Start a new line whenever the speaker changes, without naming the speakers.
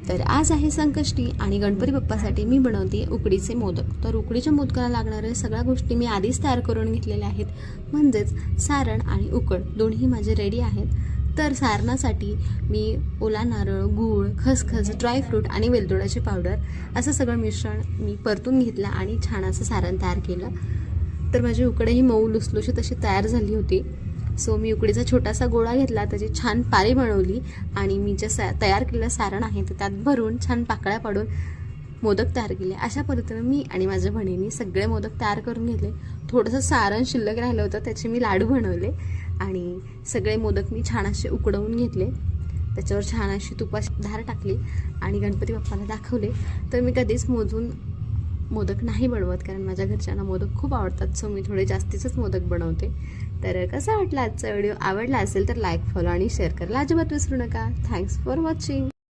तर आज आहे संकष्टी आणि गणपती बाप्पासाठी मी बनवते उकडीचे मोदक। तर उकडीच्या मोदकाला लागणाऱ्या सगळ्या गोष्टी मी आधीच तयार करून घेतलेल्या आहेत, म्हणजेच सारण आणि उकड दोन्ही माझे रेडी आहेत। तर सारणासाठी मी ओला नारळ, गूळ, खसखस, ड्रायफ्रूट आणि वेलदोड्याची पावडर असं सगळं मिश्रण मी परतून घेतलं आणि छान असं सारण तयार केलं। तर माझी उकडही मऊ लुसलुशीत अशी तयार झाली होती। सो मी उकडीचा छोटासा गोळा घेतला, त्याची छान पारी बनवली आणि मी जे तयार केलेलं सारण आहे ते त्यात भरून छान पाकळ्या पाडून मोदक तयार केले। अशा पद्धतीने मी आणि माझ्या बहिणींनी सगळे मोदक तयार करून घेतले। थोडंसं सारण शिल्लक राहिलं होतं, त्याचे मी लाडू बनवले आणि सगळे मोदक मी छान असे उकडवून घेतले। त्याच्यावर छान अशी तुपाची धार टाकली आणि गणपती बाप्पाला दाखवले। तर मी कधीच मोजून मोदक नाही बनवत, कारण माझ्या घरच्यांना मोदक खूप आवडतात, सो मी थोडे जास्तीचंच मोदक बनवते। तर कसा वाटला आजचा व्हिडिओ? आवडला असेल तर लाईक, फॉलो आणि शेअर करायला अजिबात विसरू नका। Thanks for watching.